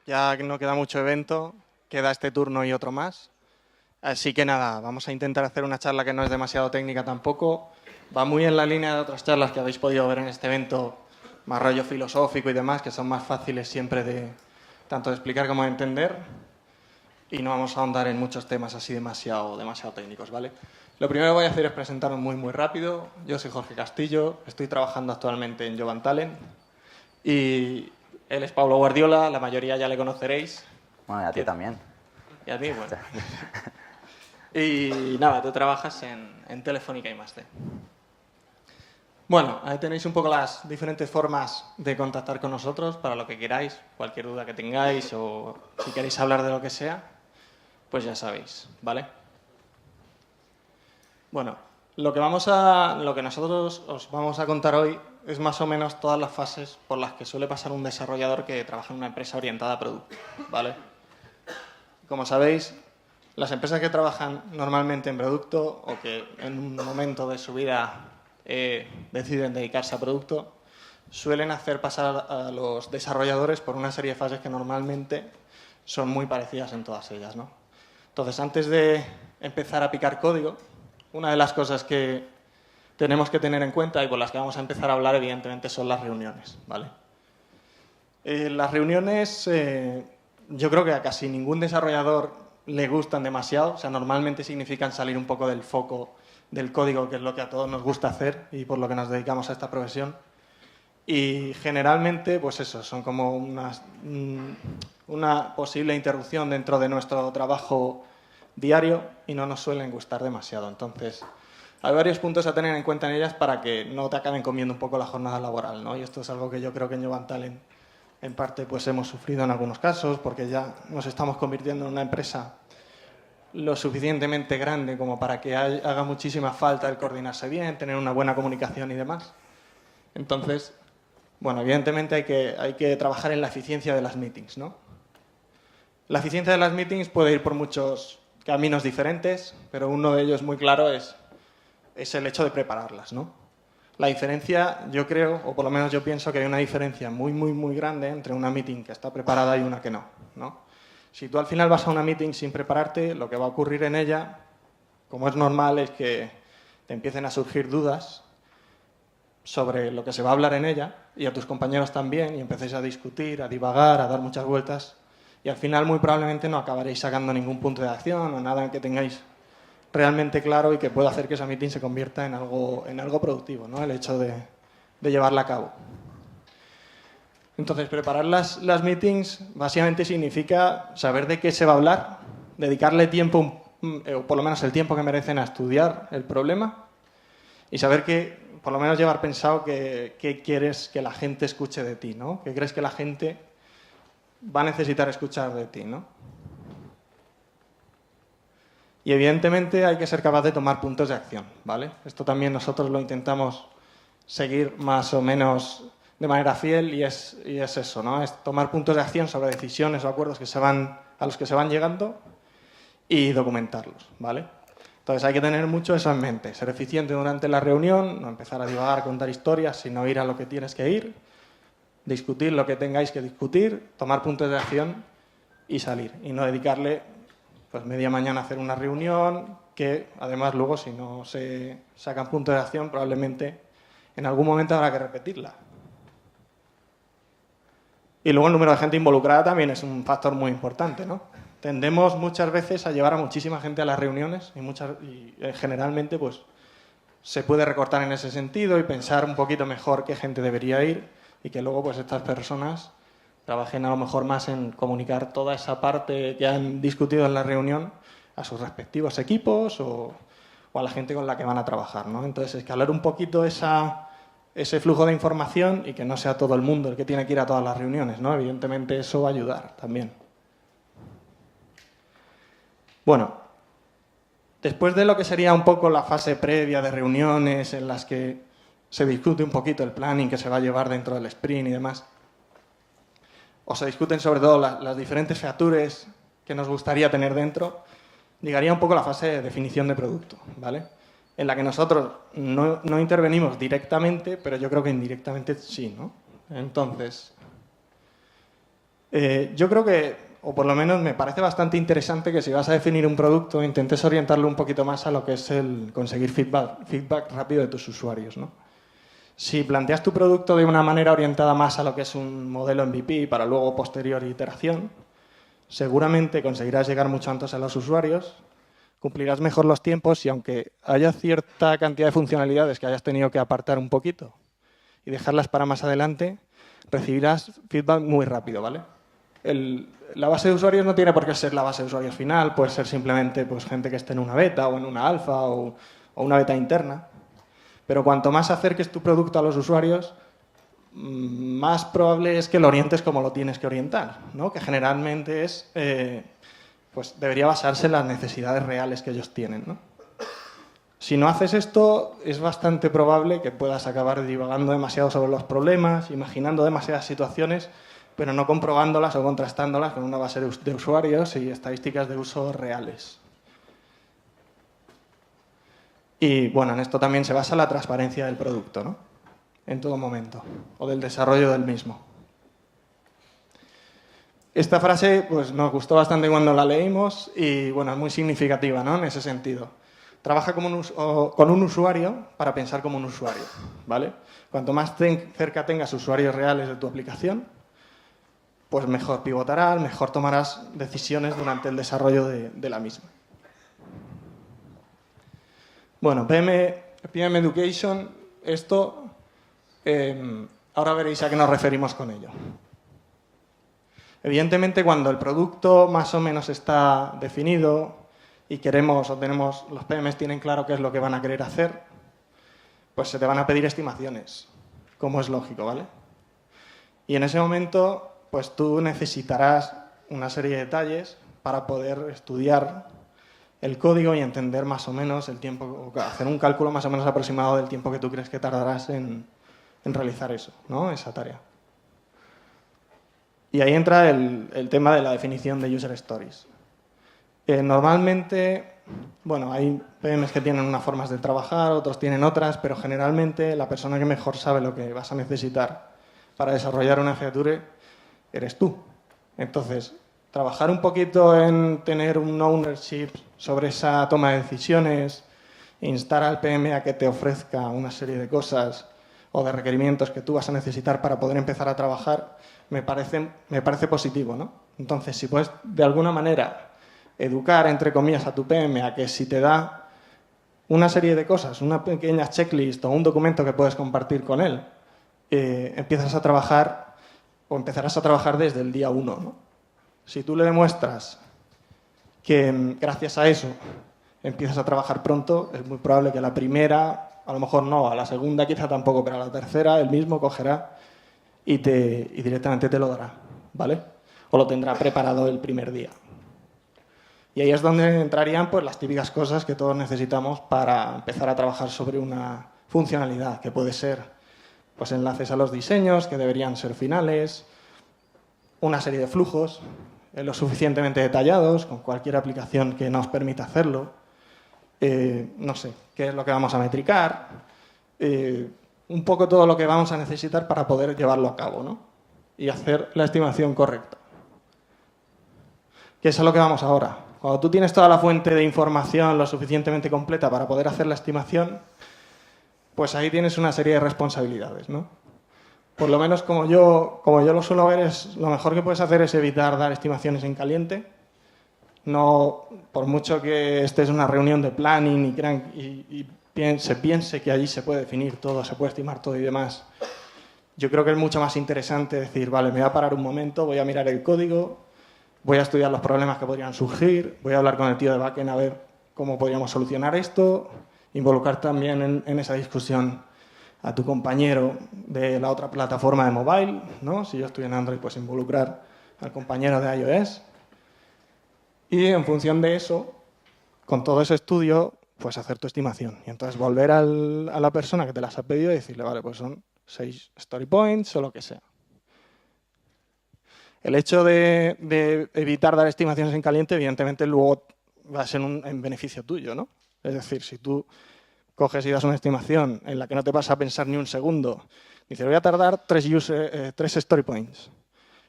Ya no queda mucho evento, queda este turno y otro más. Así que nada, vamos a intentar hacer una charla que no es demasiado técnica tampoco. Va muy en la línea de otras charlas que habéis podido ver en este evento, más rollo filosófico y demás, que son más fáciles siempre de tanto de explicar como de entender. Y no vamos a ahondar en muchos temas así demasiado técnicos, ¿vale? Lo primero que voy a hacer es presentaros muy rápido. Yo soy Jorge Castillo, estoy trabajando actualmente en Jovan Talent y él es Pablo Guardiola, la mayoría ya le conoceréis. Bueno, y a ti también. Y a ti, bueno. Y nada, tú trabajas en Telefónica y Más-D. Bueno, ahí tenéis un poco las diferentes formas de contactar con nosotros para lo que queráis, cualquier duda que tengáis o si queréis hablar de lo que sea, pues ya sabéis, ¿vale? Bueno, lo que nosotros os vamos a contar hoy es más o menos todas las fases por las que suele pasar un desarrollador que trabaja en una empresa orientada a producto, ¿vale? Como sabéis, las empresas que trabajan normalmente en producto o que en un momento de su vida deciden dedicarse a producto, suelen hacer pasar a los desarrolladores por una serie de fases que normalmente son muy parecidas en todas ellas, ¿no? Entonces, antes de empezar a picar código, una de las cosas que tenemos que tener en cuenta y por las que vamos a empezar a hablar, evidentemente, son las reuniones, ¿vale? Las reuniones, yo creo que a casi ningún desarrollador le gustan demasiado, o sea, normalmente significan salir un poco del foco del código, que es lo que a todos nos gusta hacer y por lo que nos dedicamos a esta profesión. Y generalmente, pues eso, son como una posible interrupción dentro de nuestro trabajo diario y no nos suelen gustar demasiado. Entonces, hay varios puntos a tener en cuenta en ellas para que no te acaben comiendo un poco la jornada laboral, ¿no? Y esto es algo que yo creo que en Jovan Talent, en parte, pues hemos sufrido en algunos casos, porque ya nos estamos convirtiendo en una empresa lo suficientemente grande como para que haga muchísima falta el coordinarse bien, tener una buena comunicación y demás. Entonces, bueno, evidentemente hay que trabajar en la eficiencia de las meetings, ¿no? La eficiencia de las meetings puede ir por muchos caminos diferentes, pero uno de ellos muy claro es el hecho de prepararlas, ¿no? La diferencia, yo creo, o por lo menos yo pienso que hay una diferencia muy grande entre una meeting que está preparada y una que no, ¿no? Si tú al final vas a una meeting sin prepararte, lo que va a ocurrir en ella, como es normal, es que te empiecen a surgir dudas sobre lo que se va a hablar en ella y a tus compañeros también, y empecéis a discutir, a divagar, a dar muchas vueltas, y al final muy probablemente no acabaréis sacando ningún punto de acción o nada que tengáis realmente claro y que pueda hacer que esa meeting se convierta en algo productivo, ¿no? El hecho de llevarla a cabo. Entonces, preparar las meetings básicamente significa saber de qué se va a hablar, dedicarle tiempo, o por lo menos el tiempo que merecen a estudiar el problema y saber que, por lo menos llevar pensado qué quieres que la gente escuche de ti, ¿no? ¿Qué crees que la gente va a necesitar escuchar de ti, ¿no? Y evidentemente hay que ser capaz de tomar puntos de acción, ¿vale? Esto también nosotros lo intentamos seguir más o menos de manera fiel y es eso, ¿no? Es tomar puntos de acción sobre decisiones o acuerdos a los que se van llegando y documentarlos, ¿vale? Entonces hay que tener mucho eso en mente, ser eficiente durante la reunión, no empezar a divagar, contar historias, sino ir a lo que tienes que ir, discutir lo que tengáis que discutir, tomar puntos de acción y salir. Y no dedicarle pues media mañana a hacer una reunión que además luego si no se sacan puntos de acción probablemente en algún momento habrá que repetirla. Y luego el número de gente involucrada también es un factor muy importante, ¿no? Tendemos muchas veces a llevar a muchísima gente a las reuniones y generalmente pues se puede recortar en ese sentido y pensar un poquito mejor qué gente debería ir y que luego pues estas personas trabajen a lo mejor más en comunicar toda esa parte que han discutido en la reunión a sus respectivos equipos o a la gente con la que van a trabajar, ¿no? Entonces escalar un poquito ese flujo de información y que no sea todo el mundo el que tiene que ir a todas las reuniones, ¿no? Evidentemente eso va a ayudar también. Bueno, después de lo que sería un poco la fase previa de reuniones en las que se discute un poquito el planning que se va a llevar dentro del sprint y demás, o se discuten sobre todo las diferentes features que nos gustaría tener dentro, llegaría un poco la fase de definición de producto, ¿vale? En la que nosotros no intervenimos directamente, pero yo creo que indirectamente sí, ¿no? Entonces, Yo creo que, o por lo menos me parece bastante interesante que si vas a definir un producto, intentes orientarlo un poquito más a lo que es el conseguir feedback rápido de tus usuarios, ¿no? Si planteas tu producto de una manera orientada más a lo que es un modelo MVP para luego posterior iteración, seguramente conseguirás llegar mucho antes a los usuarios, cumplirás mejor los tiempos y aunque haya cierta cantidad de funcionalidades que hayas tenido que apartar un poquito y dejarlas para más adelante, recibirás feedback muy rápido, ¿vale? La base de usuarios no tiene por qué ser la base de usuarios final, puede ser simplemente pues, gente que esté en una beta o en una alfa o una beta interna. Pero cuanto más acerques tu producto a los usuarios, más probable es que lo orientes como lo tienes que orientar, ¿no? Que generalmente es, pues debería basarse en las necesidades reales que ellos tienen, ¿no? Si no haces esto, es bastante probable que puedas acabar divagando demasiado sobre los problemas, imaginando demasiadas situaciones, pero no comprobándolas o contrastándolas con una base de usuarios y estadísticas de uso reales. Y bueno, en esto también se basa la transparencia del producto, ¿no? En todo momento, o del desarrollo del mismo. Esta frase pues, nos gustó bastante cuando la leímos y bueno, es muy significativa, ¿no? En ese sentido. Trabaja con un usuario para pensar como un usuario, ¿vale? Cuanto más cerca tengas usuarios reales de tu aplicación, pues mejor pivotarás, mejor tomarás decisiones durante el desarrollo de la misma. Bueno, PM Education, esto, ahora veréis a qué nos referimos con ello. Evidentemente, cuando el producto más o menos está definido y queremos o tenemos, los PMs tienen claro qué es lo que van a querer hacer, pues se te van a pedir estimaciones, como es lógico, ¿vale? Y en ese momento, pues tú necesitarás una serie de detalles para poder estudiar el código y entender más o menos el tiempo, o hacer un cálculo más o menos aproximado del tiempo que tú crees que tardarás en realizar eso, ¿no? Esa tarea. Y ahí entra el tema de la definición de User Stories. Normalmente, bueno, hay PMs que tienen unas formas de trabajar, otros tienen otras, pero generalmente la persona que mejor sabe lo que vas a necesitar para desarrollar una feature eres tú. Entonces, trabajar un poquito en tener un ownership sobre esa toma de decisiones, instar al PM a que te ofrezca una serie de cosas o de requerimientos que tú vas a necesitar para poder empezar a trabajar, me parece positivo, ¿no? Entonces, si puedes de alguna manera educar, entre comillas, a tu PM a que si te da una serie de cosas, una pequeña checklist o un documento que puedes compartir con él, empiezas a trabajar o empezarás a trabajar desde el día 1, ¿no? Si tú le demuestras que gracias a eso empiezas a trabajar pronto, es muy probable que a la primera, a lo mejor no, a la segunda quizá tampoco, pero a la tercera él mismo cogerá y directamente te lo dará, ¿vale? O lo tendrá preparado el primer día. Y ahí es donde entrarían pues, las típicas cosas que todos necesitamos para empezar a trabajar sobre una funcionalidad, que puede ser pues, enlaces a los diseños, que deberían ser finales, una serie de flujos lo suficientemente detallados, con cualquier aplicación que nos permita hacerlo. No sé, qué es lo que vamos a metricar, un poco todo lo que vamos a necesitar para poder llevarlo a cabo, ¿no? Y hacer la estimación correcta. ¿Qué es a lo que vamos ahora? Cuando tú tienes toda la fuente de información lo suficientemente completa para poder hacer la estimación, pues ahí tienes una serie de responsabilidades, ¿no? Por lo menos como yo lo suelo ver, lo mejor que puedes hacer es evitar dar estimaciones en caliente. No, por mucho que estés en una reunión de planning y se piense que allí se puede definir todo, se puede estimar todo y demás, yo creo que es mucho más interesante decir, vale, me voy a parar un momento, voy a mirar el código, voy a estudiar los problemas que podrían surgir, voy a hablar con el tío de backend a ver cómo podríamos solucionar esto, involucrar también en esa discusión a tu compañero de la otra plataforma de mobile, ¿no? Si yo estoy en Android, pues involucrar al compañero de iOS. Y en función de eso, con todo ese estudio, pues hacer tu estimación. Y entonces volver a la persona que te las ha pedido y decirle, vale, pues son 6 story points o lo que sea. El hecho de evitar dar estimaciones en caliente, evidentemente, luego va a ser en beneficio tuyo, ¿no? Es decir, si tú coges y das una estimación en la que no te vas a pensar ni un segundo, dices, voy a tardar 3 story points.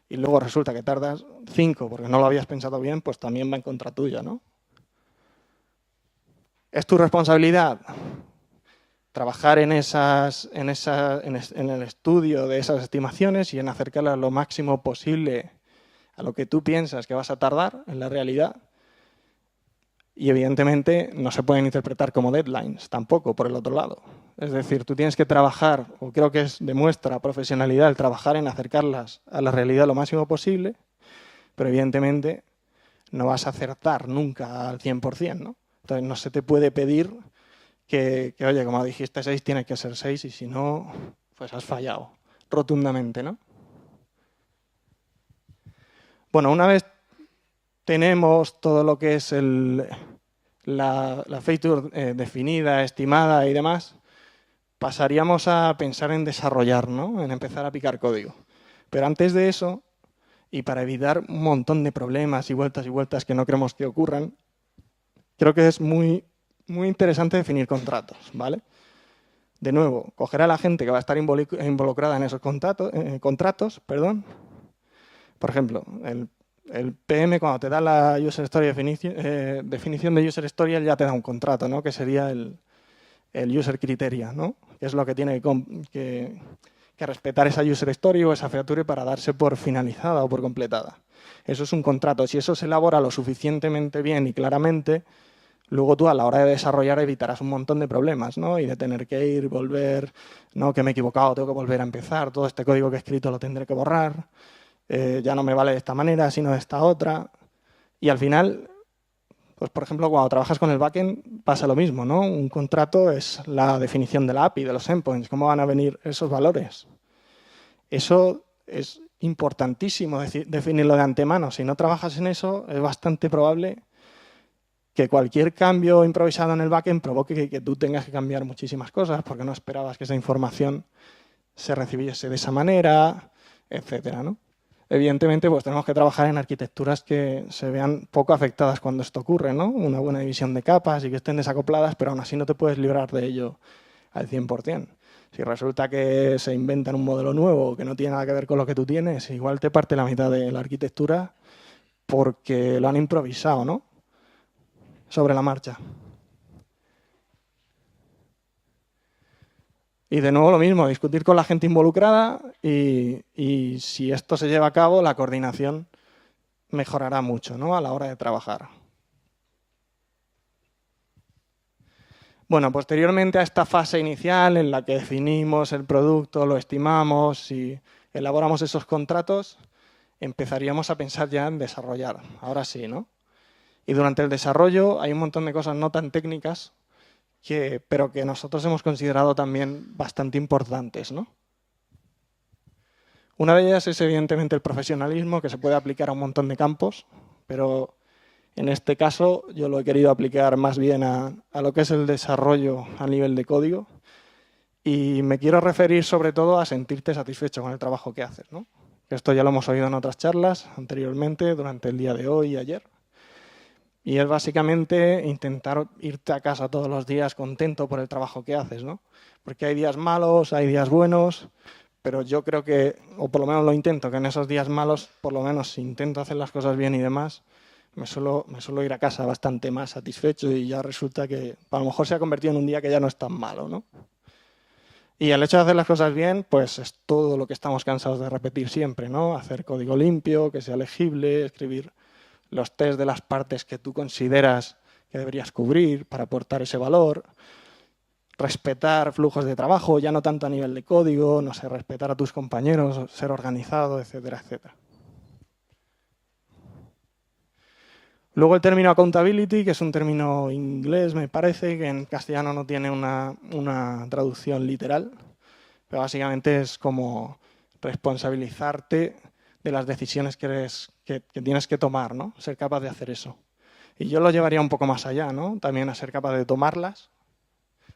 y luego resulta que tardas 5 porque no lo habías pensado bien, pues también va en contra tuya, ¿no? ¿Es tu responsabilidad trabajar en el estudio de esas estimaciones y en acercarlas lo máximo posible a lo que tú piensas que vas a tardar en la realidad? Y evidentemente no se pueden interpretar como deadlines tampoco, por el otro lado. Es decir, tú tienes que trabajar, o creo que demuestra profesionalidad el trabajar en acercarlas a la realidad lo máximo posible, pero evidentemente no vas a acertar nunca al 100%, ¿no? Entonces no se te puede pedir que oye, como dijiste 6, tiene que ser 6 y si no, pues has fallado rotundamente, ¿no? Bueno, una vez tenemos todo lo que es la feature definida, estimada y demás, pasaríamos a pensar en desarrollar, ¿no? En empezar a picar código. Pero antes de eso, y para evitar un montón de problemas y vueltas que no queremos que ocurran, creo que es muy interesante definir contratos, ¿vale? De nuevo, coger a la gente que va a estar involucrada en esos contratos, perdón. Por ejemplo, el PM cuando te da la user story definición de user story, él ya te da un contrato, ¿no? Que sería el user criteria, ¿no? Que es lo que tiene que respetar esa user story o esa feature para darse por finalizada o por completada. Eso es un contrato. Si eso se elabora lo suficientemente bien y claramente, luego tú a la hora de desarrollar evitarás un montón de problemas, ¿no? Y de tener que ir, volver, no, que me he equivocado, tengo que volver a empezar, todo este código que he escrito lo tendré que borrar, ya no me vale de esta manera, sino de esta otra. Y al final, pues por ejemplo, cuando trabajas con el backend pasa lo mismo, ¿no? Un contrato es la definición de la API, de los endpoints, cómo van a venir esos valores. Eso es importantísimo definirlo de antemano. Si no trabajas en eso, es bastante probable que cualquier cambio improvisado en el backend provoque que tú tengas que cambiar muchísimas cosas porque no esperabas que esa información se recibiese de esa manera, etcétera, ¿no? Evidentemente, pues tenemos que trabajar en arquitecturas que se vean poco afectadas cuando esto ocurre, ¿no? Una buena división de capas y que estén desacopladas, pero aún así no te puedes librar de ello al 100%. Si resulta que se inventan un modelo nuevo que no tiene nada que ver con lo que tú tienes, igual te parte la mitad de la arquitectura porque lo han improvisado, ¿no? Sobre la marcha. Y de nuevo lo mismo, discutir con la gente involucrada y si esto se lleva a cabo, la coordinación mejorará mucho, ¿no? A la hora de trabajar. Bueno, posteriormente a esta fase inicial en la que definimos el producto, lo estimamos y elaboramos esos contratos, empezaríamos a pensar ya en desarrollar. Ahora sí, ¿no? Y durante el desarrollo hay un montón de cosas no tan técnicas, pero que nosotros hemos considerado también bastante importantes, ¿no? Una de ellas es evidentemente el profesionalismo, que se puede aplicar a un montón de campos, pero en este caso yo lo he querido aplicar más bien a lo que es el desarrollo a nivel de código y me quiero referir sobre todo a sentirte satisfecho con el trabajo que haces, ¿no? Esto ya lo hemos oído en otras charlas anteriormente, durante el día de hoy y ayer. Y es básicamente intentar irte a casa todos los días contento por el trabajo que haces, ¿no? Porque hay días malos, hay días buenos, pero yo creo que, o por lo menos lo intento, que en esos días malos, por lo menos si intento hacer las cosas bien y demás, me suelo ir a casa bastante más satisfecho y ya resulta que a lo mejor se ha convertido en un día que ya no es tan malo, ¿no? Y el hecho de hacer las cosas bien, pues es todo lo que estamos cansados de repetir siempre, ¿no? Hacer código limpio, que sea legible, escribir los test de las partes que tú consideras que deberías cubrir para aportar ese valor, respetar flujos de trabajo, ya no tanto a nivel de código, no sé, respetar a tus compañeros, ser organizado, etcétera, etcétera. Luego el término accountability, que es un término inglés, me parece, que en castellano no tiene una traducción literal, pero básicamente es como responsabilizarte de las decisiones que tienes que tomar, ¿no? Ser capaz de hacer eso. Y yo lo llevaría un poco más allá, ¿no? También a ser capaz de tomarlas,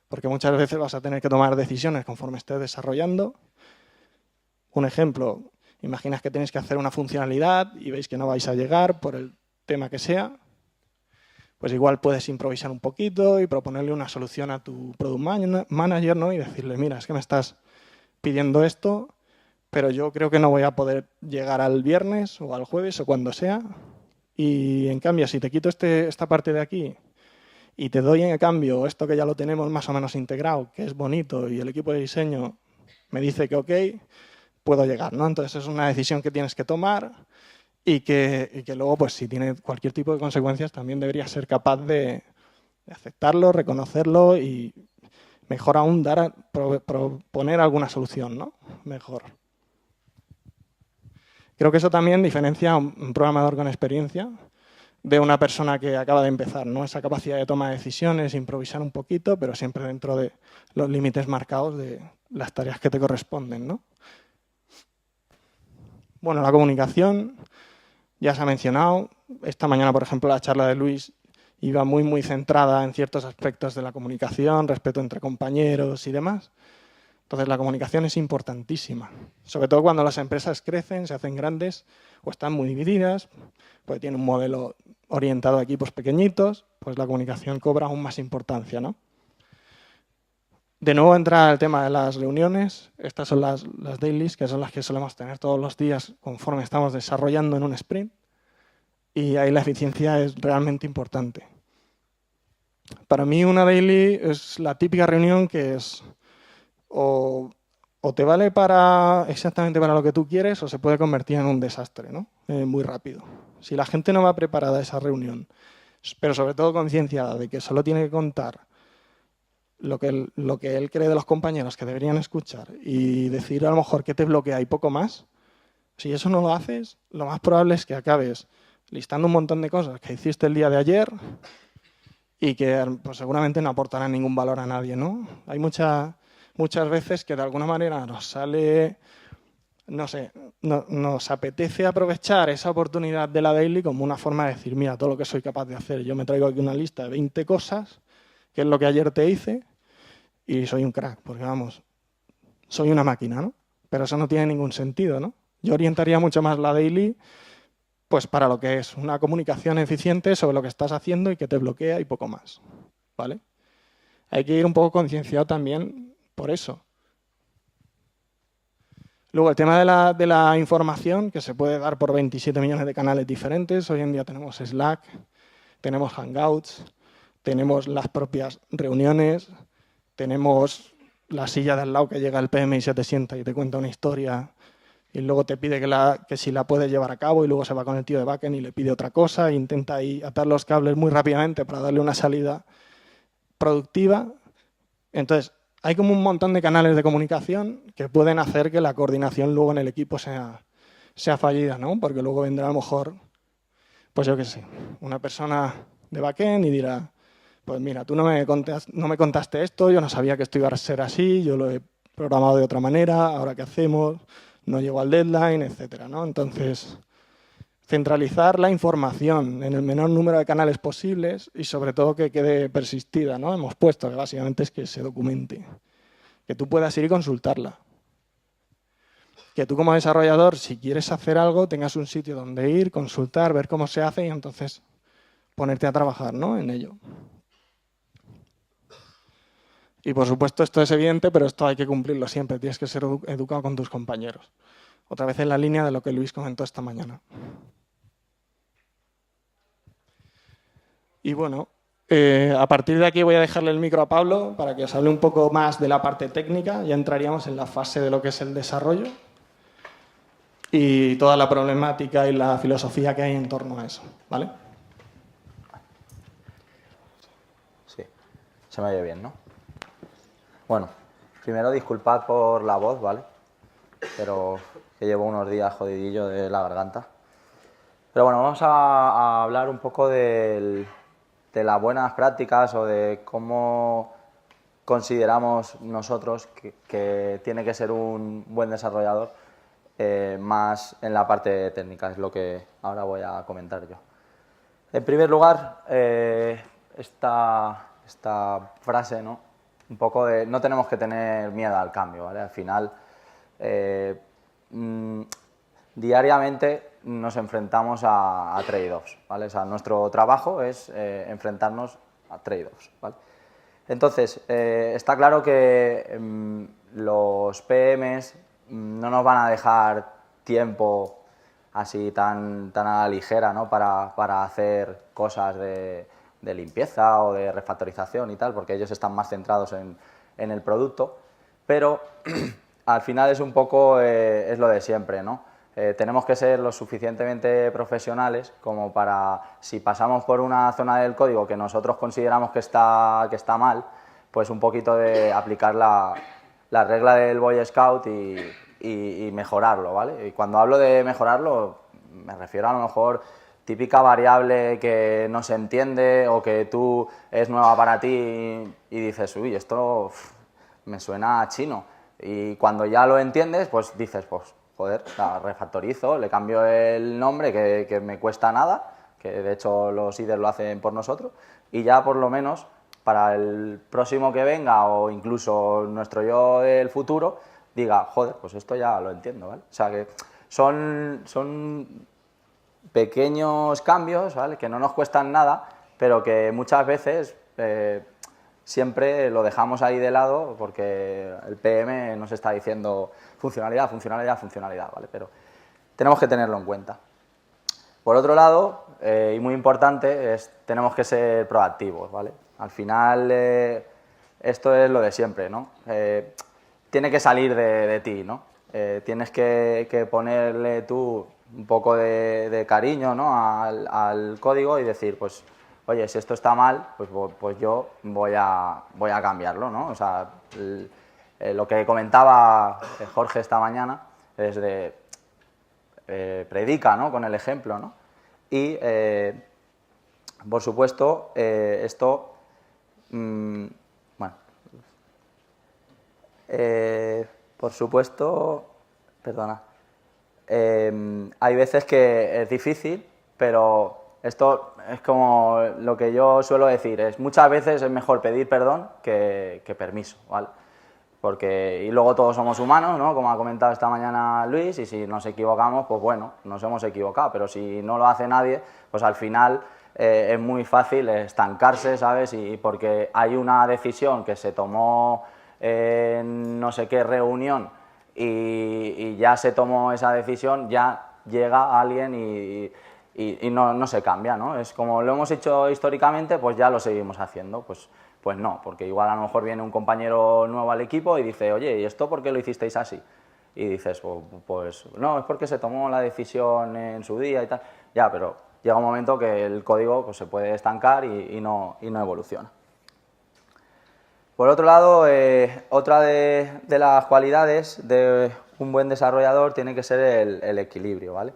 porque muchas veces vas a tener que tomar decisiones conforme estés desarrollando. Un ejemplo, imaginas que tenéis que hacer una funcionalidad y veis que no vais a llegar por el tema que sea, pues igual puedes improvisar un poquito y proponerle una solución a tu product manager, ¿no? Y decirle, mira, es que me estás pidiendo esto, pero yo creo que no voy a poder llegar al viernes o al jueves o cuando sea. Y en cambio, si te quito esta parte de aquí y te doy en cambio esto que ya lo tenemos más o menos integrado, que es bonito y el equipo de diseño me dice que ok, puedo llegar, ¿no? Entonces es una decisión que tienes que tomar y que luego, pues si tiene cualquier tipo de consecuencias, también deberías ser capaz de aceptarlo, reconocerlo y mejor aún proponer alguna solución, ¿no? Mejor. Creo que eso también diferencia a un programador con experiencia de una persona que acaba de empezar, ¿no? Esa capacidad de toma de decisiones, improvisar un poquito, pero siempre dentro de los límites marcados de las tareas que te corresponden, ¿no? Bueno, la comunicación ya se ha mencionado. Esta mañana, por ejemplo, la charla de Luis iba muy centrada en ciertos aspectos de la comunicación, respeto entre compañeros y demás. Entonces, la comunicación es importantísima, sobre todo cuando las empresas crecen, se hacen grandes o están muy divididas, pues tienen un modelo orientado a equipos pequeñitos, pues la comunicación cobra aún más importancia, ¿no? De nuevo entra el tema de las reuniones. Estas son las dailies, que son las que solemos tener todos los días conforme estamos desarrollando en un sprint. Y ahí la eficiencia es realmente importante. Para mí una daily es la típica reunión que es o te vale exactamente para lo que tú quieres o se puede convertir en un desastre, ¿no? Muy rápido. Si la gente no va preparada a esa reunión, pero sobre todo concienciada de que solo tiene que contar lo que él cree de los compañeros que deberían escuchar y decir a lo mejor qué te bloquea y poco más, si eso no lo haces, lo más probable es que acabes listando un montón de cosas que hiciste el día de ayer y que pues, seguramente no aportarán ningún valor a nadie, ¿no? Hay muchas veces que de alguna manera nos sale, no sé, nos apetece aprovechar esa oportunidad de la daily como una forma de decir, mira, todo lo que soy capaz de hacer. Yo me traigo aquí una lista de 20 cosas, que es lo que ayer te hice, y soy un crack, porque vamos, soy una máquina, ¿no? Pero eso no tiene ningún sentido, ¿no? Yo orientaría mucho más la daily pues para lo que es una comunicación eficiente sobre lo que estás haciendo y que te bloquea y poco más, ¿vale? Hay que ir un poco concienciado también por eso. Luego, el tema de la información, que se puede dar por 27 millones de canales diferentes. Hoy en día tenemos Slack, tenemos Hangouts, tenemos las propias reuniones, tenemos la silla de al lado que llega el PM y se te sienta y te cuenta una historia y luego te pide que si la puedes llevar a cabo y luego se va con el tío de backend y le pide otra cosa e intenta ahí atar los cables muy rápidamente para darle una salida productiva. Entonces, hay como un montón de canales de comunicación que pueden hacer que la coordinación luego en el equipo sea fallida, ¿no? Porque luego vendrá a lo mejor, pues yo qué sé, una persona de backend y dirá, pues mira, tú no me contaste esto, yo no sabía que esto iba a ser así, yo lo he programado de otra manera, ahora qué hacemos, no llego al deadline, etcétera, ¿no? Entonces, centralizar la información en el menor número de canales posibles y sobre todo que quede persistida, ¿no? Hemos puesto que básicamente es que se documente, que tú puedas ir y consultarla. Que tú como desarrollador, si quieres hacer algo, tengas un sitio donde ir, consultar, ver cómo se hace y entonces ponerte a trabajar, ¿no? En ello. Y por supuesto esto es evidente, pero esto hay que cumplirlo siempre. Tienes que ser educado con tus compañeros. Otra vez en la línea de lo que Luis comentó esta mañana. Y bueno, a partir de aquí voy a dejarle el micro a Pablo para que os hable un poco más de la parte técnica. Ya entraríamos en la fase de lo que es el desarrollo y toda la problemática y la filosofía que hay en torno a eso, ¿vale? Sí, se me oye bien, ¿no? Bueno, primero disculpad por la voz, ¿vale? Pero que llevo unos días jodidillo de la garganta. Pero bueno, vamos a hablar un poco de las buenas prácticas o de cómo consideramos nosotros que tiene que ser un buen desarrollador, más en la parte técnica, es lo que ahora voy a comentar yo. En primer lugar, esta frase, ¿no? Un poco de no tenemos que tener miedo al cambio, ¿vale? Al final, diariamente nos enfrentamos a trade-offs, ¿vale? O sea, nuestro trabajo es enfrentarnos a trade-offs, ¿vale? Entonces, está claro que los PMs no nos van a dejar tiempo así tan a la ligera, ¿no? para hacer cosas de limpieza o de refactorización y tal, porque ellos están más centrados en el producto, pero al final es un poco es lo de siempre, ¿no? Tenemos que ser lo suficientemente profesionales como para, si pasamos por una zona del código que nosotros consideramos que está mal, pues un poquito de aplicar la regla del Boy Scout y mejorarlo, ¿vale? Y cuando hablo de mejorarlo, me refiero a lo mejor típica variable que no se entiende o que tú es nueva para ti y dices, uy, esto me suena a chino. Y cuando ya lo entiendes, pues dices, pues joder, la refactorizo, le cambio el nombre que me cuesta nada, que de hecho los IDEs lo hacen por nosotros, y ya por lo menos para el próximo que venga o incluso nuestro yo del futuro diga, joder, pues esto ya lo entiendo, ¿vale? O sea que son pequeños cambios, ¿vale? Que no nos cuestan nada, pero que muchas veces siempre lo dejamos ahí de lado porque el PM nos está diciendo funcionalidad, funcionalidad, funcionalidad, ¿vale? Pero tenemos que tenerlo en cuenta. Por otro lado, y muy importante, tenemos que ser proactivos, ¿vale? Al final, esto es lo de siempre, ¿no? Tiene que salir de ti, ¿no? Tienes que ponerle tú un poco de cariño, ¿no? al código y decir, pues, oye, si esto está mal, pues yo voy a cambiarlo, ¿no? O sea, lo que comentaba Jorge esta mañana es de predica, ¿no? Con el ejemplo, ¿no? Y, por supuesto, esto, bueno, por supuesto, perdona, hay veces que es difícil, pero esto es como lo que yo suelo decir, muchas veces es mejor pedir perdón que permiso, ¿vale? Porque, y luego todos somos humanos, ¿no? Como ha comentado esta mañana Luis, y si nos equivocamos, pues bueno, nos hemos equivocado, pero si no lo hace nadie, pues al final es muy fácil estancarse, ¿sabes? Y porque hay una decisión que se tomó en no sé qué reunión y ya se tomó esa decisión, ya llega alguien y no se cambia, ¿no? Es como lo hemos hecho históricamente, pues ya lo seguimos haciendo, pues no, porque igual a lo mejor viene un compañero nuevo al equipo y dice, oye, ¿y esto por qué lo hicisteis así? Y dices, pues no, es porque se tomó la decisión en su día y tal. Ya, pero llega un momento que el código pues, se puede estancar y no evoluciona. Por otro lado, otra de las cualidades de un buen desarrollador tiene que ser el equilibrio, ¿vale?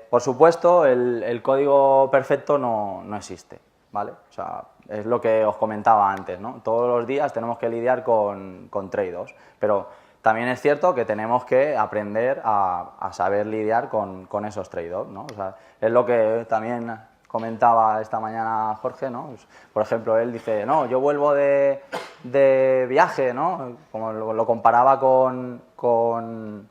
Por supuesto, el código perfecto no existe, ¿vale? O sea, es lo que os comentaba antes, ¿no? Todos los días tenemos que lidiar con trade-offs, pero también es cierto que tenemos que aprender a saber lidiar con esos trade-offs, ¿no? O sea, es lo que también comentaba esta mañana Jorge, ¿no? Pues, por ejemplo, él dice, no, yo vuelvo de viaje, ¿no? Como lo comparaba con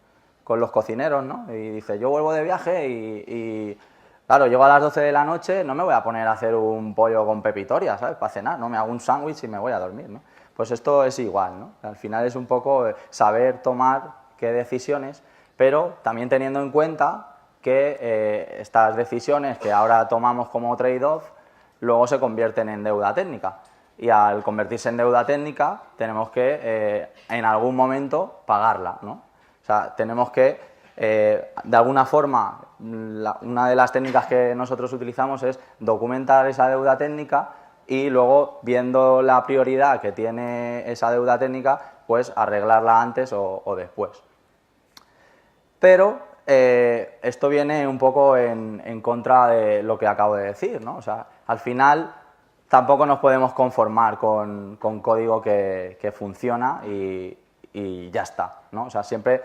los cocineros, ¿no? Y dice, yo vuelvo de viaje y claro, llego a las 12 de la noche, no me voy a poner a hacer un pollo con pepitoria, ¿sabes? Para cenar, ¿no? Me hago un sándwich y me voy a dormir, ¿no? Pues esto es igual, ¿no? Al final es un poco saber tomar qué decisiones, pero también teniendo en cuenta que estas decisiones que ahora tomamos como trade-off luego se convierten en deuda técnica. Y al convertirse en deuda técnica tenemos que en algún momento pagarla, ¿no? O sea, tenemos que, de alguna forma, una de las técnicas que nosotros utilizamos es documentar esa deuda técnica y luego, viendo la prioridad que tiene esa deuda técnica, pues arreglarla antes o después. Pero esto viene un poco en contra de lo que acabo de decir, ¿no? O sea, al final tampoco nos podemos conformar con código que funciona y ya está, ¿no? O sea, siempre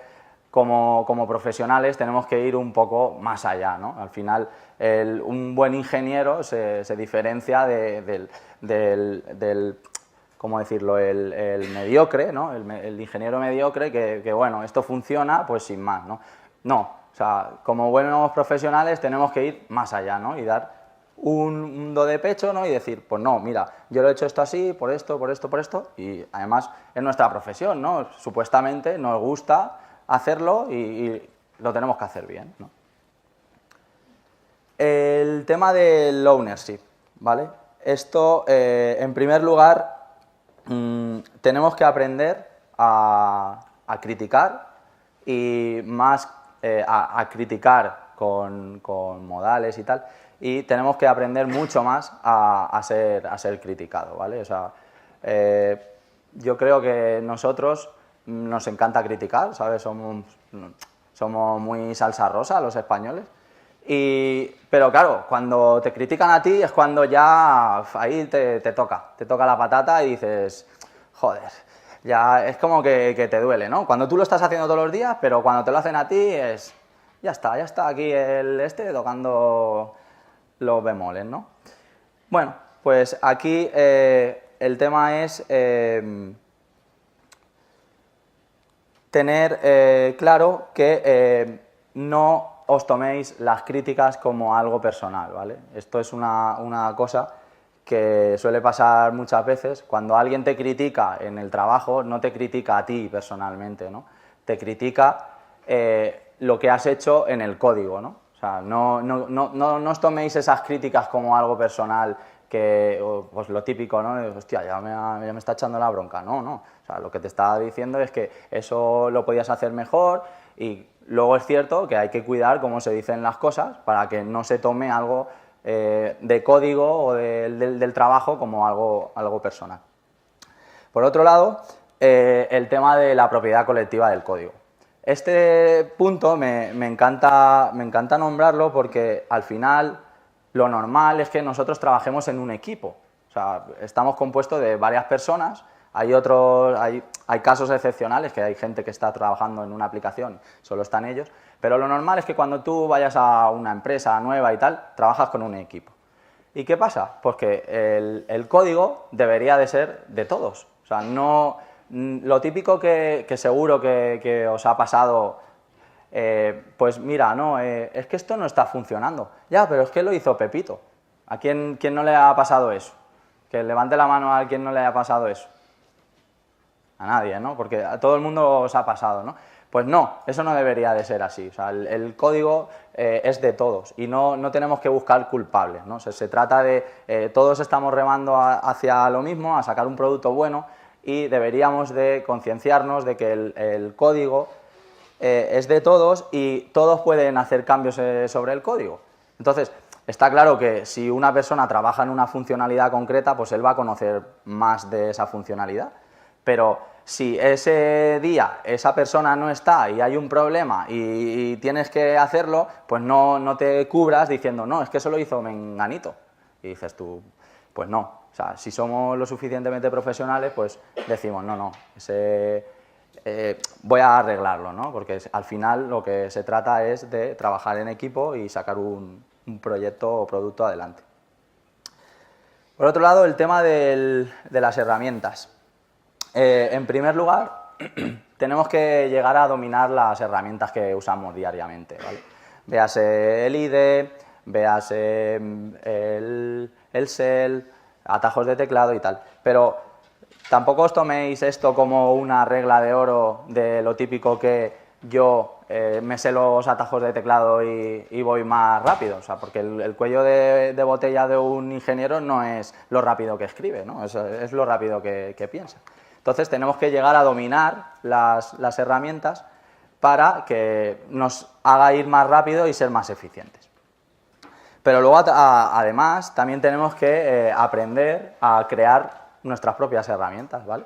como profesionales tenemos que ir un poco más allá, ¿no? Al final, un buen ingeniero se diferencia del ¿cómo decirlo?, el mediocre, ¿no? El ingeniero mediocre que, bueno, esto funciona, pues sin más, ¿no? No, o sea, como buenos profesionales tenemos que ir más allá, ¿no? Y dar un do de pecho, ¿no? Y decir, pues no, mira, yo lo he hecho esto así, por esto, por esto, por esto, y además es nuestra profesión, ¿no? Supuestamente nos gusta hacerlo y lo tenemos que hacer bien, ¿no? El tema del ownership, ¿vale? Esto, en primer lugar, tenemos que aprender a criticar y más a criticar con modales y tal, y tenemos que aprender mucho más a ser criticado, ¿vale? O sea, yo creo que nosotros nos encanta criticar, ¿sabes? Somos muy salsa rosa los españoles. Pero claro, cuando te critican a ti es cuando ya ahí te toca la patata y dices, joder, ya es como que te duele, ¿no? Cuando tú lo estás haciendo todos los días, pero cuando te lo hacen a ti es, ya está aquí tocando los bemoles, ¿no? Bueno, pues aquí el tema es tener claro que no os toméis las críticas como algo personal, ¿vale? Esto es una cosa que suele pasar muchas veces. Cuando alguien te critica en el trabajo, no te critica a ti personalmente, ¿no? Te critica lo que has hecho en el código, ¿no? O sea, no os toméis esas críticas como algo personal, pues lo típico, ¿no? Hostia, ya me está echando la bronca. No. O sea, lo que te está diciendo es que eso lo podías hacer mejor y luego es cierto que hay que cuidar cómo se dicen las cosas para que no se tome algo de código o del trabajo como algo personal. Por otro lado, el tema de la propiedad colectiva del código. Este punto me encanta nombrarlo porque al final lo normal es que nosotros trabajemos en un equipo. O sea, estamos compuestos de varias personas. Hay casos excepcionales, que hay gente que está trabajando en una aplicación, solo están ellos, pero lo normal es que cuando tú vayas a una empresa nueva y tal, trabajas con un equipo. ¿Y qué pasa? Pues que el código debería de ser de todos. O sea, no, lo típico que seguro que os ha pasado, pues mira, no, es que esto no está funcionando. Ya, pero es que lo hizo Pepito. ¿A quién no le ha pasado eso? Que levante la mano a quien no le haya pasado eso. A nadie, ¿no? Porque a todo el mundo os ha pasado, ¿no? Pues no, eso no debería de ser así. O sea, el código es de todos y no tenemos que buscar culpables, ¿no? O sea, se trata de todos estamos remando hacia lo mismo, a sacar un producto bueno y deberíamos de concienciarnos de que el código es de todos y todos pueden hacer cambios sobre el código. Entonces, está claro que si una persona trabaja en una funcionalidad concreta, pues él va a conocer más de esa funcionalidad. Pero si ese día esa persona no está y hay un problema y tienes que hacerlo, pues no te cubras diciendo, no, es que eso lo hizo Menganito. Y dices tú, pues no. O sea, si somos lo suficientemente profesionales, pues decimos, no, voy a arreglarlo, ¿no? Porque al final lo que se trata es de trabajar en equipo y sacar un proyecto o producto adelante. Por otro lado, el tema de las herramientas. En primer lugar, tenemos que llegar a dominar las herramientas que usamos diariamente, ¿vale? Véase el IDE, véase el shell, atajos de teclado y tal. Pero tampoco os toméis esto como una regla de oro de lo típico que yo me sé los atajos de teclado y voy más rápido. O sea, porque el cuello de botella de un ingeniero no es lo rápido que escribe, ¿no? Es lo rápido que piensa. Entonces tenemos que llegar a dominar las herramientas para que nos haga ir más rápido y ser más eficientes. Pero luego, además, también tenemos que aprender a crear nuestras propias herramientas, ¿vale?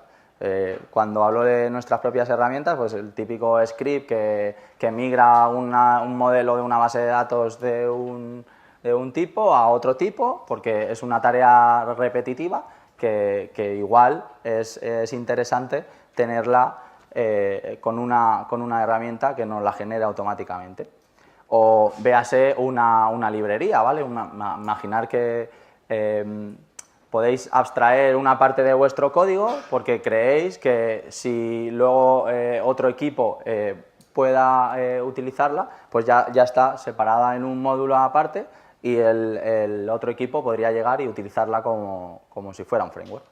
Cuando hablo de nuestras propias herramientas, pues el típico script que migra un modelo de una base de datos de un tipo a otro tipo, porque es una tarea repetitiva, que igual es interesante tenerla con una herramienta que nos la genere automáticamente. O véase una librería, ¿vale? Imaginar que podéis abstraer una parte de vuestro código porque creéis que si luego otro equipo pueda utilizarla, pues ya está separada en un módulo aparte y el otro equipo podría llegar y utilizarla como si fuera un framework.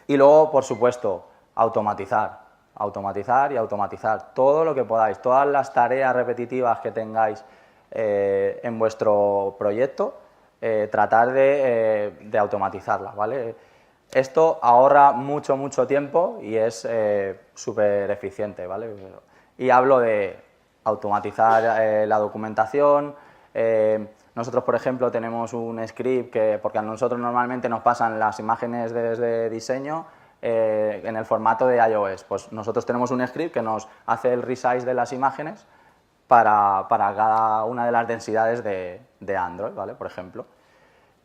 Y luego, por supuesto, automatizar y automatizar todo lo que podáis, todas las tareas repetitivas que tengáis en vuestro proyecto, tratar de automatizarlas, ¿vale? Esto ahorra mucho tiempo y es súper eficiente, ¿vale? Y hablo de automatizar la documentación. Nosotros, por ejemplo, tenemos un script porque a nosotros normalmente nos pasan las imágenes desde diseño en el formato de iOS. Pues nosotros tenemos un script que nos hace el resize de las imágenes para cada una de las densidades de Android, ¿vale? Por ejemplo.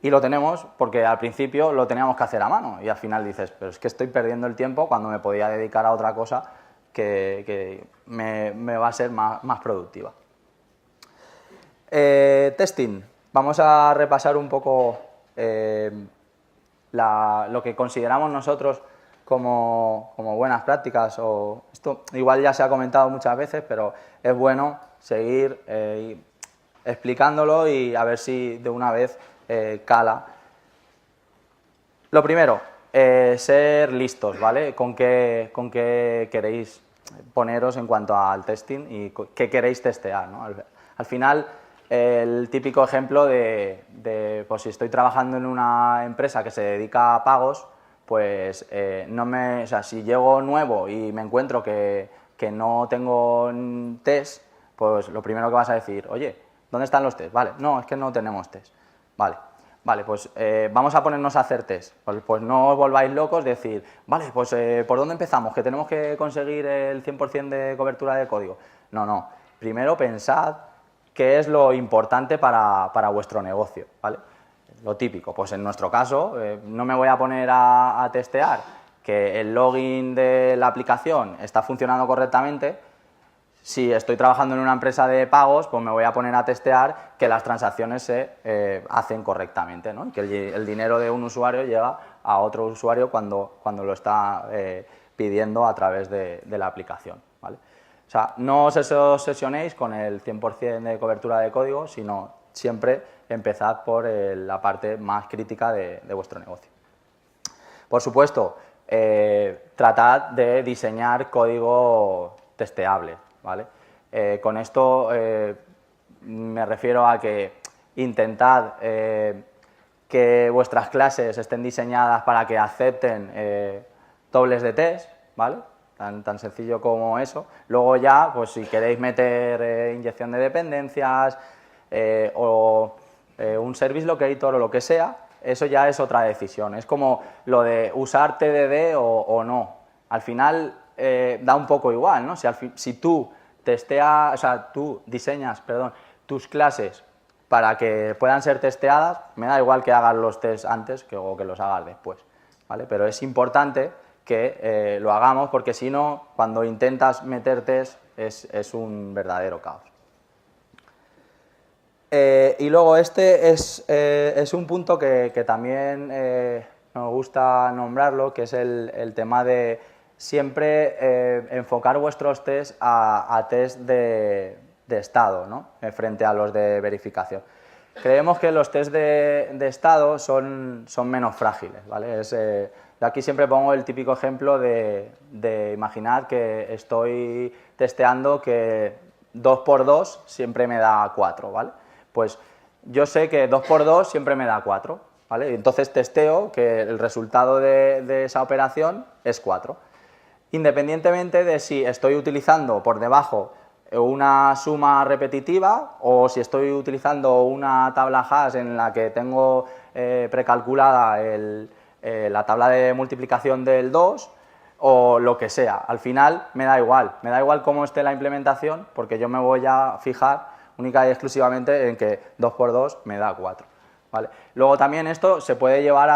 Y lo tenemos porque al principio lo teníamos que hacer a mano y al final dices, pero es que estoy perdiendo el tiempo cuando me podía dedicar a otra cosa que me va a ser más productiva. Testing. Vamos a repasar un poco lo que consideramos nosotros como buenas prácticas. Esto igual ya se ha comentado muchas veces, pero es bueno seguir explicándolo y a ver si de una vez cala. Lo primero, ser listos, ¿vale? ¿Con qué queréis poneros en cuanto al testing y qué queréis testear, ¿no? Al final, el típico ejemplo pues si estoy trabajando en una empresa que se dedica a pagos, pues o sea, si llego nuevo y me encuentro que no tengo test, pues lo primero que vas a decir, oye, ¿dónde están los test? Vale, no, es que no tenemos test. Vale, pues vamos a ponernos a hacer test. Pues no os volváis locos, decir, vale, pues ¿por dónde empezamos? Que tenemos que conseguir el 100% de cobertura de código. No, primero pensad qué es lo importante para vuestro negocio, ¿vale? Lo típico, pues en nuestro caso no me voy a poner a testear que el login de la aplicación está funcionando correctamente. Si estoy trabajando en una empresa de pagos, pues me voy a poner a testear que las transacciones se hacen correctamente, ¿no? Que el dinero de un usuario llega a otro usuario cuando lo está pidiendo a través de la aplicación, ¿vale? O sea, no os obsesionéis con el 100% de cobertura de código, sino siempre empezad por la parte más crítica de vuestro negocio. Por supuesto, tratad de diseñar código testeable, ¿vale? Con esto me refiero a que intentad que vuestras clases estén diseñadas para que acepten dobles de test, ¿vale? Tan sencillo como eso. Luego ya, pues si queréis meter inyección de dependencias o un service locator o lo que sea, eso ya es otra decisión. Es como lo de usar TDD o no. Al final da un poco igual, ¿no? Si tú tú diseñas, tus clases para que puedan ser testeadas, me da igual que hagas los tests antes o que los hagas después, ¿vale? Pero es importante que lo hagamos porque si no, cuando intentas meter test es un verdadero caos. Y luego este es un punto que también nos gusta nombrarlo, que es el tema de siempre enfocar vuestros tests a test de estado, ¿no? Frente a los de verificación. Creemos que los test de estado son menos frágiles, ¿vale? Yo aquí siempre pongo el típico ejemplo de imaginar que estoy testeando que 2×2 siempre me da 4, ¿vale? Pues yo sé que 2×2 siempre me da 4, ¿vale? Entonces testeo que el resultado de esa operación es 4. Independientemente de si estoy utilizando por debajo una suma repetitiva o si estoy utilizando una tabla hash en la que tengo precalculada la tabla de multiplicación del 2 o lo que sea. Al final me da igual cómo esté la implementación porque yo me voy a fijar única y exclusivamente en que 2×2 me da 4, ¿vale? Luego también esto se puede llevar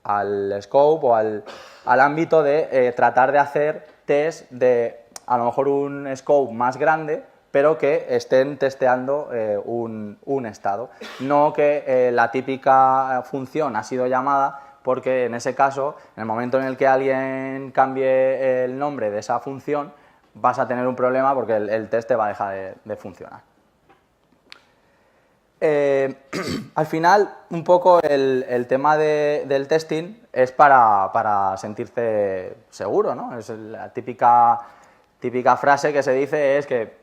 al scope o al ámbito de tratar de hacer test de a lo mejor un scope más grande, pero que estén testeando un estado. No que la típica función ha sido llamada, porque en ese caso, en el momento en el que alguien cambie el nombre de esa función, vas a tener un problema porque el test te va a dejar de funcionar. Al final, un poco el tema del testing es para sentirte seguro, ¿no? Es la típica frase que se dice es que,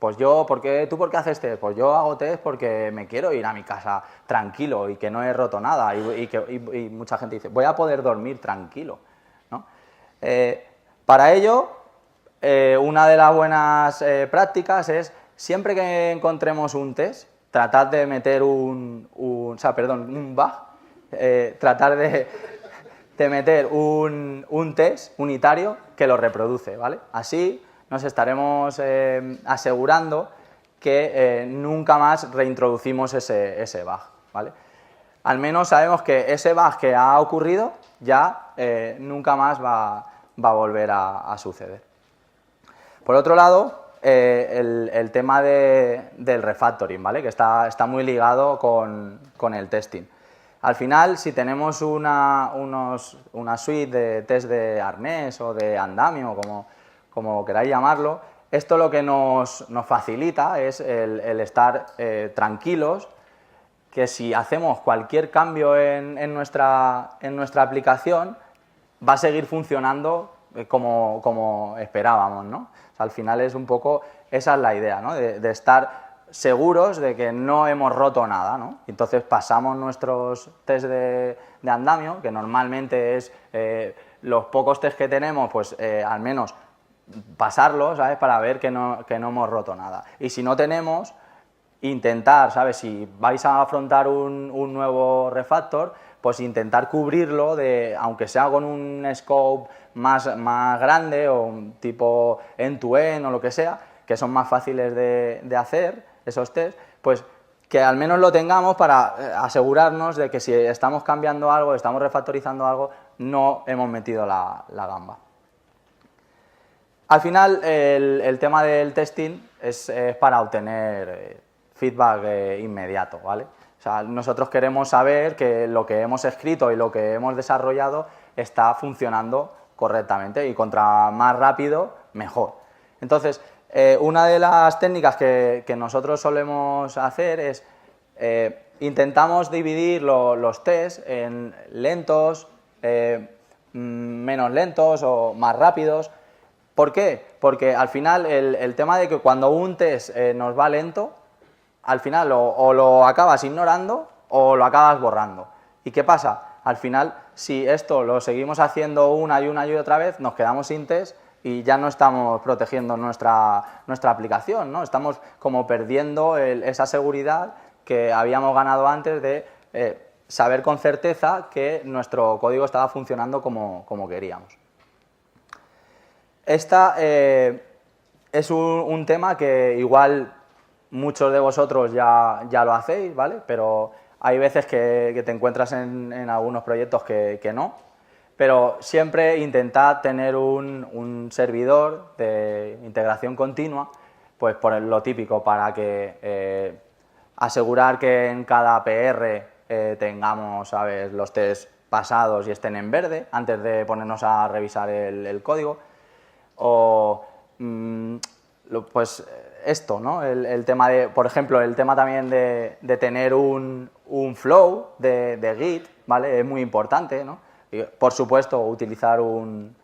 pues yo, ¿tú por qué haces test? Pues yo hago test porque me quiero ir a mi casa tranquilo y que no he roto nada. Y mucha gente dice, voy a poder dormir tranquilo, ¿no? Para ello, una de las buenas prácticas es, siempre que encontremos un test, tratad de meter un bug, tratar de meter un test unitario que lo reproduce, ¿vale? Así nos estaremos asegurando que nunca más reintroducimos ese bug, ¿vale? Al menos sabemos que ese bug que ha ocurrido ya nunca más va a volver a suceder. Por otro lado, el tema del refactoring, ¿vale? Que está muy ligado con el testing. Al final, si tenemos una suite de test de arnés o de andamio, como queráis llamarlo, esto lo que nos facilita es el estar tranquilos, que si hacemos cualquier cambio en nuestra aplicación, va a seguir funcionando como esperábamos, ¿no? O sea, al final es un poco, esa es la idea, ¿no? De estar seguros de que no hemos roto nada, ¿no? Entonces pasamos nuestros test de andamio, que normalmente es los pocos test que tenemos, pues al menos pasarlos, ¿sabes? Para ver que no hemos roto nada. Y si no tenemos, intentar, ¿sabes? Si vais a afrontar un nuevo refactor, pues intentar cubrirlo, aunque sea con un scope más grande o un tipo end-to-end o lo que sea, que son más fáciles de hacer esos test, pues que al menos lo tengamos para asegurarnos de que si estamos cambiando algo, estamos refactorizando algo, no hemos metido la gamba. Al final, el tema del testing es para obtener feedback inmediato, ¿vale? O sea, nosotros queremos saber que lo que hemos escrito y lo que hemos desarrollado está funcionando correctamente, y contra más rápido, mejor. Entonces, una de las técnicas que nosotros solemos hacer es intentamos dividir los tests en lentos, menos lentos o más rápidos. ¿Por qué? Porque al final el tema de que cuando un test nos va lento, al final o lo acabas ignorando o lo acabas borrando. ¿Y qué pasa? Al final, si esto lo seguimos haciendo una y otra vez, nos quedamos sin test y ya no estamos protegiendo nuestra aplicación, ¿no? Estamos como perdiendo esa seguridad que habíamos ganado antes de saber con certeza que nuestro código estaba funcionando como queríamos. Esta es un tema que igual muchos de vosotros ya lo hacéis, ¿vale? Pero hay veces que te encuentras en algunos proyectos que no. Pero siempre intentad tener un servidor de integración continua, pues por lo típico, para que asegurar que en cada PR tengamos, ¿sabes?, los test pasados y estén en verde antes de ponernos a revisar el código. O pues esto, ¿no? El tema de, por ejemplo, el tema también de tener un flow de Git, ¿vale? Es muy importante, ¿no? Y, por supuesto, utilizar un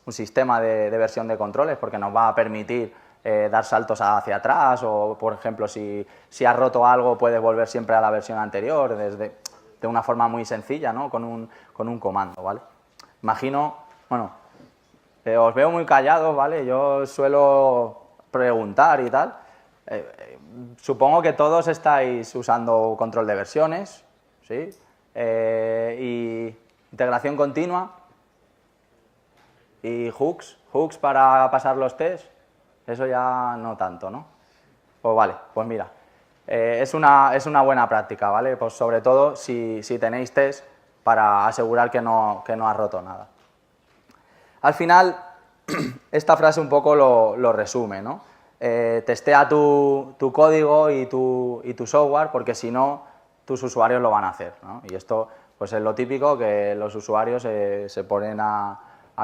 sistema de versión de controles, porque nos va a permitir dar saltos hacia atrás, o, por ejemplo, si has roto algo, puedes volver siempre a la versión anterior de una forma muy sencilla, ¿no? Con un comando, ¿vale? Imagino, bueno, os veo muy callados, ¿vale? Yo suelo preguntar y tal. Supongo que todos estáis usando control de versiones, ¿sí? Y integración continua. Y hooks para pasar los tests. Eso ya no tanto, ¿no? Pues vale, pues mira. Es una buena práctica, ¿vale? Pues sobre todo si tenéis test para asegurar que no has roto nada. Al final, esta frase un poco lo resume, ¿no? Testea tu código y tu software, porque si no, tus usuarios lo van a hacer, ¿no? Y esto pues es lo típico, que los usuarios se ponen a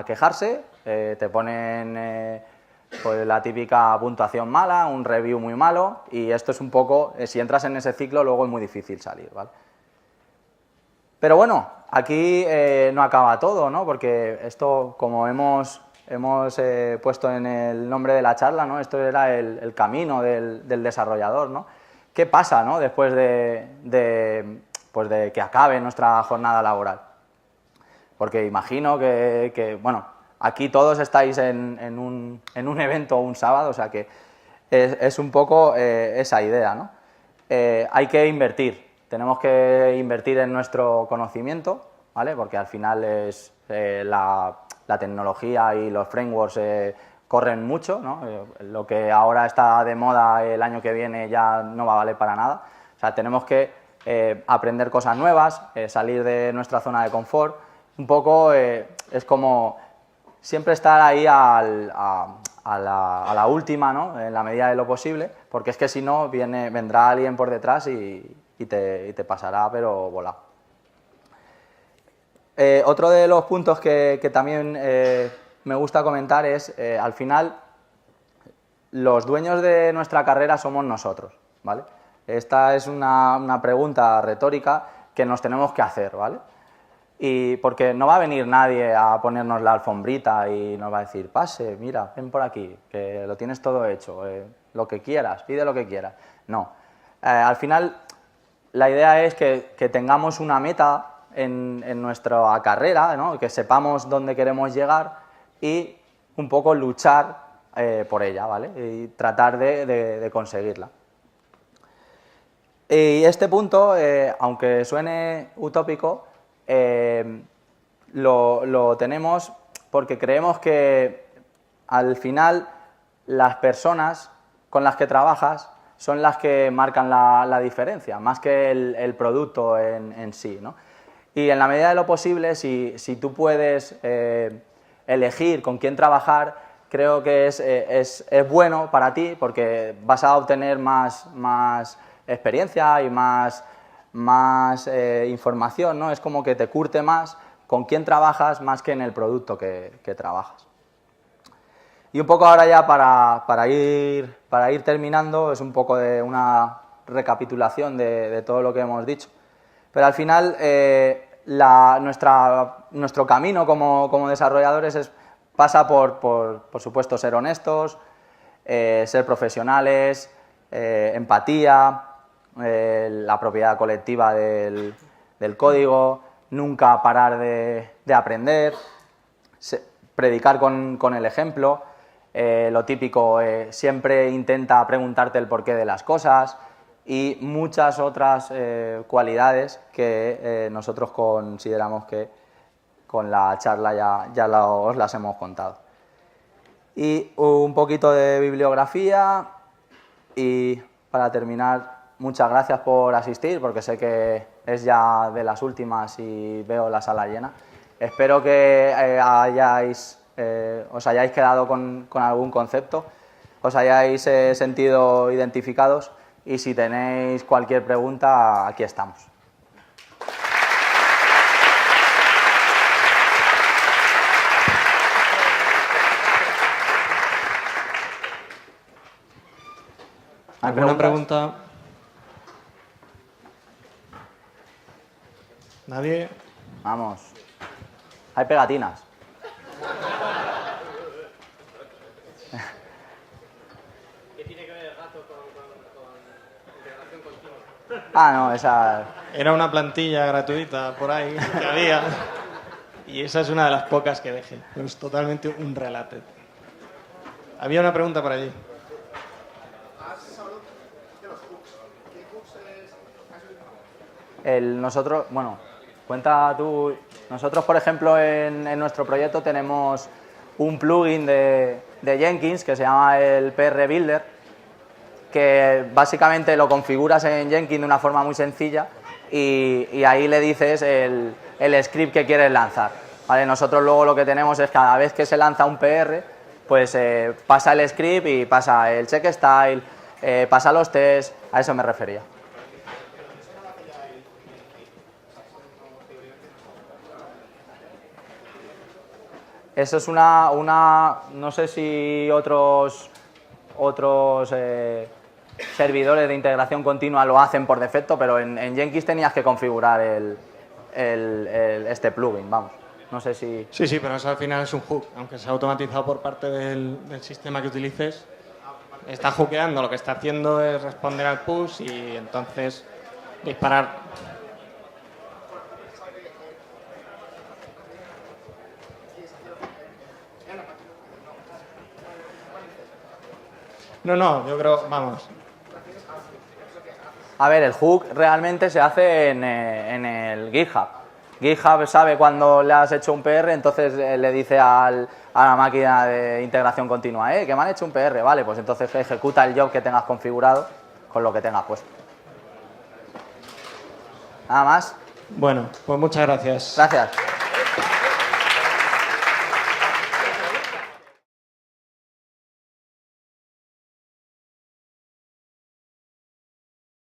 quejarse, te ponen pues la típica puntuación mala, un review muy malo, y esto es un poco, si entras en ese ciclo luego es muy difícil salir, ¿vale? Pero bueno, aquí no acaba todo, ¿no? Porque esto, como hemos puesto en el nombre de la charla, ¿no? Esto era el camino del desarrollador, ¿no? ¿Qué pasa, ¿no? Después pues de que acabe nuestra jornada laboral? Porque imagino bueno, aquí todos estáis en un evento un sábado, o sea que es un poco esa idea, ¿no? Hay que invertir, tenemos que invertir en nuestro conocimiento, ¿vale? Porque al final es la tecnología y los frameworks corren mucho, ¿no? Lo que ahora está de moda el año que viene ya no va a valer para nada. O sea, tenemos que aprender cosas nuevas, salir de nuestra zona de confort. Un poco es como siempre estar ahí a la última, ¿no? En la medida de lo posible, porque es que si no vendrá alguien por detrás y te pasará, pero volado. Otro de los puntos que también me gusta comentar es, al final, los dueños de nuestra carrera somos nosotros, ¿vale? Esta es una pregunta retórica que nos tenemos que hacer, ¿vale? Y porque no va a venir nadie a ponernos la alfombrita y nos va a decir, pase, mira, ven por aquí, que lo tienes todo hecho, lo que quieras, pide lo que quieras. No. Al final, la idea es que tengamos una meta en nuestra carrera, ¿no? Que sepamos dónde queremos llegar y un poco luchar por ella, ¿vale? Y tratar de conseguirla. Y este punto, aunque suene utópico, lo tenemos porque creemos que al final las personas con las que trabajas son las que marcan la diferencia, más que el producto en sí, ¿no? Y en la medida de lo posible, si tú puedes elegir con quién trabajar, creo que es bueno para ti porque vas a obtener más experiencia y más información, ¿no? Es como que te curte más con quién trabajas más que en el producto que trabajas. Y un poco ahora ya para ir terminando, es un poco de una recapitulación de todo lo que hemos dicho. Pero al final nuestro camino como desarrolladores pasa por supuesto, ser honestos, ser profesionales, empatía, la propiedad colectiva del código, nunca parar de aprender, predicar con el ejemplo, lo típico, siempre intenta preguntarte el porqué de las cosas y muchas otras cualidades que nosotros consideramos que con la charla ya os las hemos contado. Y un poquito de bibliografía y para terminar, muchas gracias por asistir porque sé que es ya de las últimas y veo la sala llena. Espero que os hayáis quedado con algún concepto, os hayáis sentido identificados y si tenéis cualquier pregunta, aquí estamos. ¿Alguna pregunta? ¿Nadie? Vamos. Hay pegatinas. ¿Qué tiene que ver el gato con integración continua? Ah, no, esa... Era una plantilla gratuita por ahí que había y esa es una de las pocas que dejé. Es totalmente un related. Había una pregunta por allí. Nosotros, bueno, cuenta tú. Nosotros, por ejemplo, en nuestro proyecto tenemos un plugin de Jenkins que se llama el PR Builder, que básicamente lo configuras en Jenkins de una forma muy sencilla y ahí le dices el script que quieres lanzar. ¿Vale? Nosotros luego lo que tenemos es cada vez que se lanza un PR, pues pasa el script y pasa el check style, pasa los tests, a eso me refería. Eso es no sé si otros servidores de integración continua lo hacen por defecto, pero en Jenkins tenías que configurar este plugin, vamos. No sé si... Sí, pero eso al final es un hook. Aunque sea automatizado por parte del sistema que utilices, está hookeando. Lo que está haciendo es responder al push y entonces disparar. No, yo creo, vamos. A ver, el hook realmente se hace en el GitHub. GitHub sabe cuando le has hecho un PR, entonces le dice a la máquina de integración continua, que me han hecho un PR, vale, pues entonces ejecuta el job que tengas configurado con lo que tengas puesto. Nada más. Bueno, pues muchas gracias. Gracias.